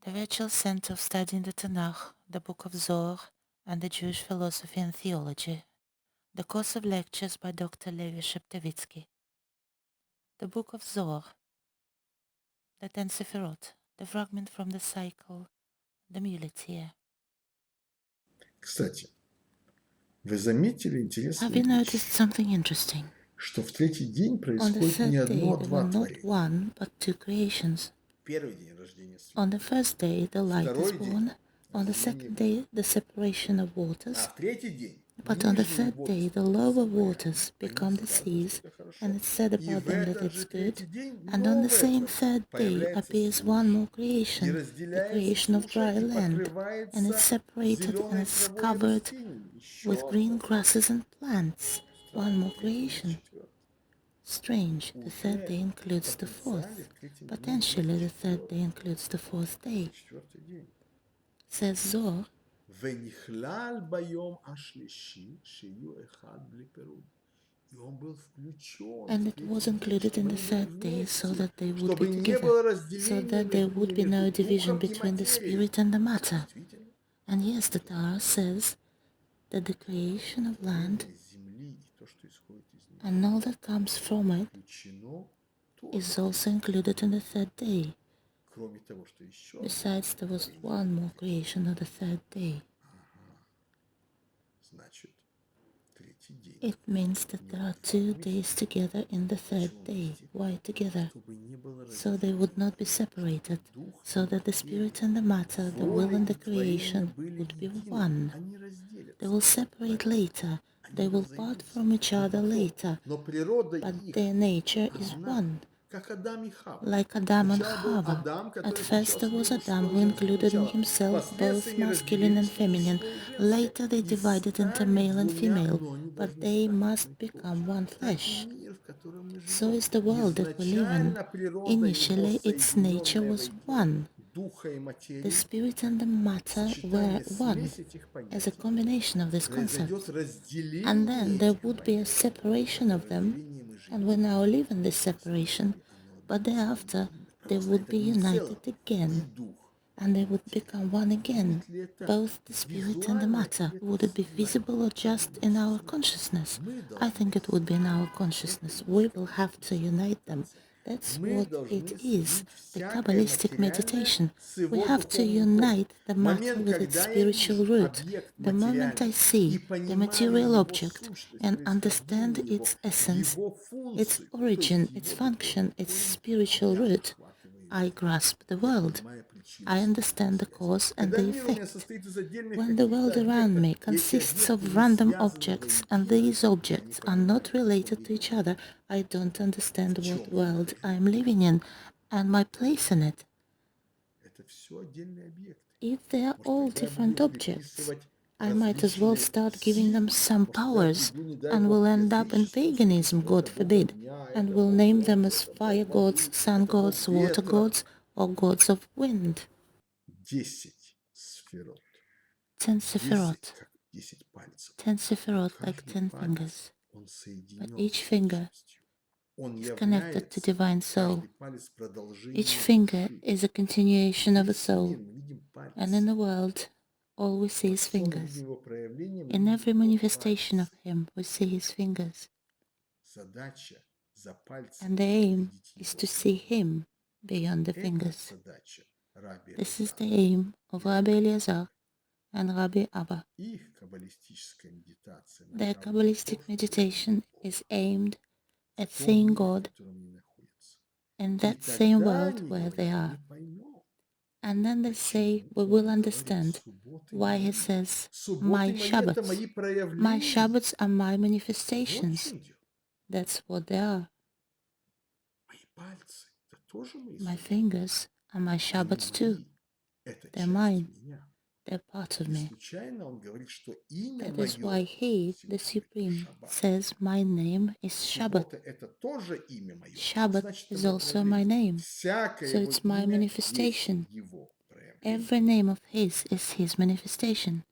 The virtual center of studying the Tanakh, the Book of Zohar, and the Jewish philosophy and theology. The course of lectures by Dr. Levi Sheptovitsky. The Book of Zohar, the Ten Sefirot, the fragment from the cycle, the Muleteer. Кстати, вы заметили Have интересную you вещь, noticed something interesting? что в третий день On the происходит не third day, одно, а there were два not творения. one, but two creations. Первый день рождения On света. the first day, the light is Второй born. день On the разделение second day, вод. the separation of А waters. в третий день But on the нижние third воды day, the становятся lower морями. waters О become них the сказано, seas, что это хорошо. and it's said И about в them that этот it's же good. третий день And on the новое same творение. third day Появляется appears one more суша. И creation, the разделяется creation of суша dry и land, and it's покрывается separated and зеленой it's травой и covered растениями. Еще with green одно grasses and plants. One more creation. четвертое. Strange, the third day includes the fourth. Potentially, the third day includes the fourth day. Четвертый день. Says Zohar, ונכלל ביום השלישי שיהיו אחד בלי פירוד. И он был включен and в it was третий день, included in чтобы the они были third day so вместе, that they would чтобы be не together, было so разделения that there would be no между division духом и between the материей. spirit and the matter. Действительно, And yes, the Torah says that the creation of land земли и то, что исходит из нее, and all that comes from it включено тоже. is also included in the third day. Кроме того, что еще Besides, there was one more creation of the third day. значит, третий день. It means that there are 2 days together in the third day. Why together? Чтобы не было So they would not be separated, so that the spirit and the matter, the will and the creation would be one. они разделятся. They will separate later, they will part from each other later, Но природа but их their nature is one, как Адам и Хава. like Adam and Сначала был Chava. Адам, At который first there включал was в себя Adam, who мужское и included in женское. himself Впоследствии both masculine and разделились feminine. мужское и женское. Later they И divided into стали male and двумя, female, но они but должны they стать must одним become тоже. one Так flesh. и мир, в котором мы So живем. is the world that we live in. Изначально природа его, Initially, its nature соединенная was во one. духа и The материи, spirit and the matter were сочетание, one, смесь этих as a понятий, combination of these произойдет concepts. разделение And then there этих would be a понятий. separation of them, Разделение мы and we живем, now live in this separation, but thereafter they would be united again, and they would become one again, both the spirit and the matter. Would it be visible or just in our consciousness? I think it would be in our consciousness. We will have to unite them. That's what it is, the Kabbalistic meditation. We have to unite the matter with its spiritual root. The moment I see the material object and understand its essence, its origin, its function, its spiritual root, I grasp the world. I understand the cause and the effect. When the world around me consists of random objects and these objects are not related to each other, I don't understand what world I am living in and my place in it. If they are all different objects, I might as well start giving them some powers and will end up in paganism, God forbid, and will name them as fire gods, sun gods, water gods, or gods of wind. 10 Sefirot. 10 Sefirot like 10 fingers, but each finger is connected to divine soul. Each finger is a continuation of a soul, and in the world, all we see is fingers. In every manifestation of him, we see his fingers. And the aim is to see him beyond the fingers. This is the aim of Rabbi Eliezer and Rabbi Abba. Their Kabbalistic meditation is aimed at seeing God in that same world where they are. And then they say, we will understand why he says, my Shabbats. My Shabbats are my manifestations. That's what they are. My fingers are my Shabbats too. They're mine. They're part of me. That is why he, the Supreme, says my name is Shabbat. Shabbat is also my name, so it's my manifestation. Every name of his is his manifestation.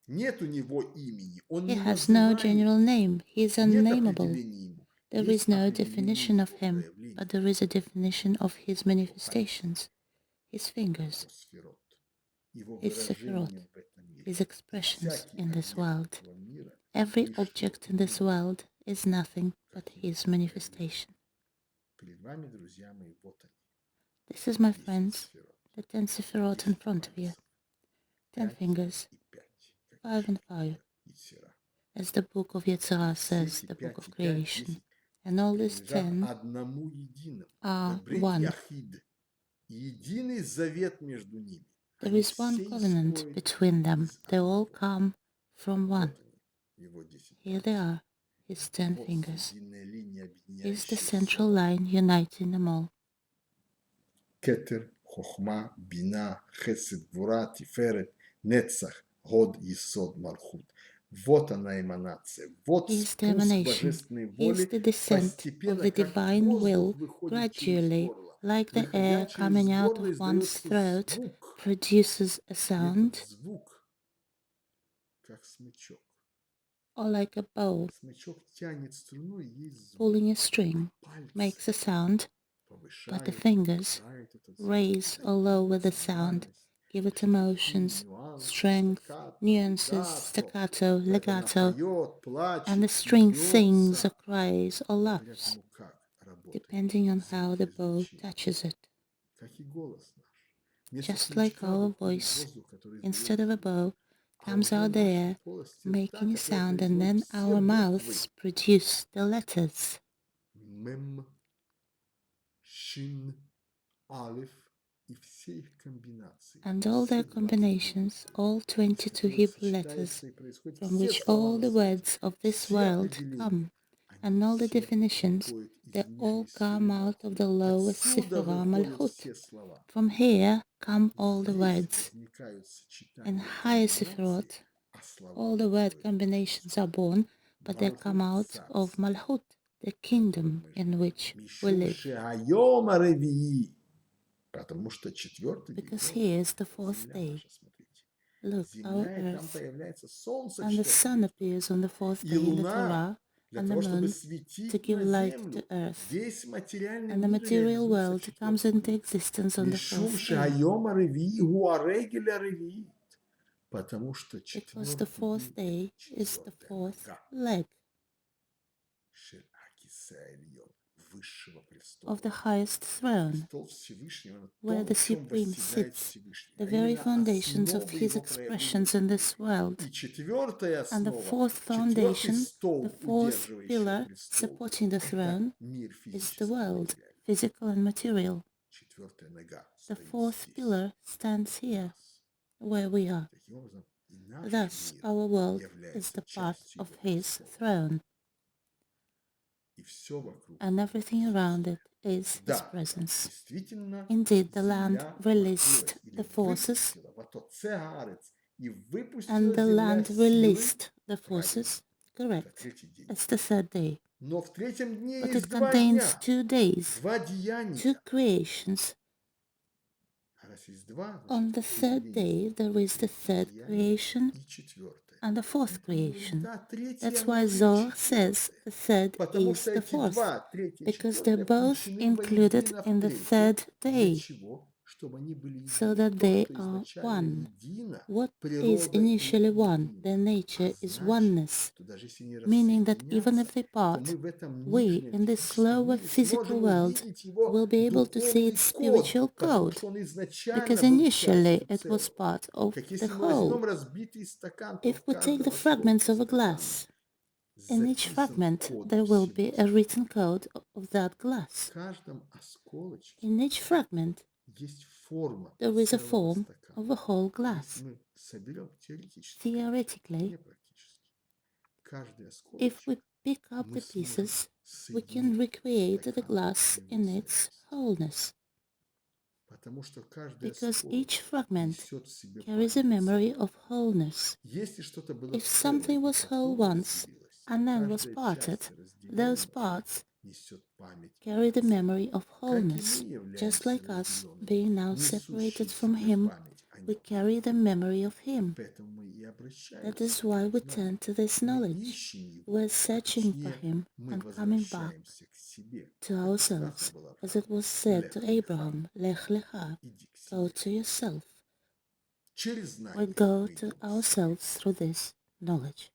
He has no general name. He is unnameable. There is no definition of him, but there is a definition of his manifestations. his fingers, его сферот, его his Sefirot, выражением в этом мире. his И expressions всякий in this объект world. этого мира Every ничто object in this иное, world is nothing but как его his проявление. manifestation. Перед вами, друзья мои, вот они, This is, my 10 friends, сферот, the 10 Sefirot in 10 front of you. пальцев, 10 5 fingers, и 5, как 5 and пишет 5, книга Ицхира. as the book of Yetzirah Все says, эти the book 5 of и 5, creation. 10 And all these принадлежат 10 одному единому. are Бебрит one. Яхид. Единый завет между ними. There Они is one все covenant исходят between them. из They all одного. come from one. Вот они, его 10 Here they пальцев. are, his 10 Вот fingers. срединная линия, Is the объединяющая central все. line uniting them all. Кетер, Хохма, Бина, Хесед, Гвура, Тиферет, Нецах, Год, Есод, Малхут. Вот она эманация, вот He is the спуск emanation. божественной He is воли, the descent of постепенно, the как divine воздух will, выходит через gradually, горло. like the Выходя air через coming out горло, of one's издается throat, звук. produces a И этот sound, звук, как смычок. or like a bow Смычок тянет струну, и есть звук. pulling a string, Пальцы makes a sound, but the повышают, fingers понижают этот звук. raise or lower the sound, give it emotions, strength, nuances, staccato, Это она legato, поет, and the плачет, string sings or смеется, cries or благодаря laughs, тому, как работает depending on how the bow звукоизвлечение. touches it. Как и голос наш. Вместо Just like смычка our выходит voice, воздух, который издает instead of a звук. bow, А comes уже out the наша air, полость рта, making a которая sound, and производит then все our буквы. mouths produce the letters. Мем, шин, алиф и все их комбинации. And all Все their 22 combinations, all из 22 которых Hebrew letters, сочетаются и происходят from все which слова all на the свете. words of this Все world определения. come, Они and all the все definitions, выходят из they all нижней сферы come out of the lowest Отсюда Sifra выходят Malchut. все слова. From here come И all the здесь words. возникают In сочетания higher комбинации, Sifrot, а слова all the word выходят combinations are born, but they come Малхут out of царство, Malchut, the в котором kingdom мы in живем. which we Мишум live. шеайома ревии. Потому что четвертый день Because вот он, here is the fourth земля day. наша, смотрите. Look, our Земля, и там earth, появляется солнце в and the четвертый sun день. appears on the fourth И day in the луна Torah, для and the того, чтобы moon to светить give на light to землю. earth, Весь материальный and the мир material реализуется в world comes четвертый into день. existence on the Мишум fourth day. шайома ревии гуарегеля ревии. Потому что Because the четвертый fourth день – это day is the четвертая fourth нога leg Шель-Акисаэльон, высшего престола. of the highest throne, Престол Всевышнего, на where том, the в чем Supreme восседает sits, Всевышний, the а very именно foundations of основа his его проявления expressions в in мире. this world. И четвертая And the основа, fourth четвертый foundation, the стол, fourth удерживающий pillar престол, supporting the это throne, мир is the физический и world, материальный. physical and material. Четвертая нога The стоит fourth здесь, pillar stands у here, нас. where we are. Таким образом, и наш Thus, мир our world is является the part частью of его his престола. throne, И все вокруг and его everything around присутствие. it is his Да, presence. действительно, Indeed, the land земля released покрылась или the forces, выпустила в Атоцеаарец, и and выпустила the земля land силы, released the правильно, forces, это correct. третий день. It's the third day. Но в третьем дне But есть it два contains дня, 2 days, два 2 деяния. creations. А раз есть два, On значит, the в третий third день day, есть there is the третье third деяние creation и четвертое. and the fourth Поэтому говорит, creation. да, третье, That's оно why уже и Zohar says четвертое. the third Потому is что the эти fourth, два, третье и because they're четвертое, both включены included воедино в in the третье. third Для day, чего? Чтобы они были so едины. that То, they что are изначально one. едино, What is природа их initially one? едина. Their А nature is значит, oneness, что даже если не meaning that even рассоединятся, if they то part, мы в этом we нижнем in this физическом lower мире physical сможем world увидеть его will be able to see духовный its код, spiritual потому code, что он изначально because был initially частью it was целого. part of Как the если мы whole. возьмем разбитый стакан, то If в we take the каждом осколке fragments of a стакана glass, in each записан fragment код there will be всего a стакана. written code of that В glass. каждом осколочке In each fragment есть форма there is a целого form стакана. of a whole Если glass. мы соберем теоретически, Theoretically, не практически, каждый if we осколочек pick up мы the сможем pieces, we can соединить recreate the стакан в glass его in its целостности. wholeness, Потому что каждый because осколок each fragment несет в себе carries a память о memory целом. of wholeness. Если что-то было If целым something и was whole потом once разделилось, and then was каждая parted, часть those разделенного parts несет память carry the о целом. memory of Как и мы wholeness. Just являемся like us, разделенными, being now несущие separated в from себе Him, память о we нем. carry the memory of Him. Поэтому мы и That обращаемся is why опять we к нам. turn to this Мы knowledge. ищем его, We're а searching for точнее Him мы and coming back. возвращаемся к to ourselves, as it was said to Abraham, Lech lecha, go to yourself, or go to ourselves through this knowledge.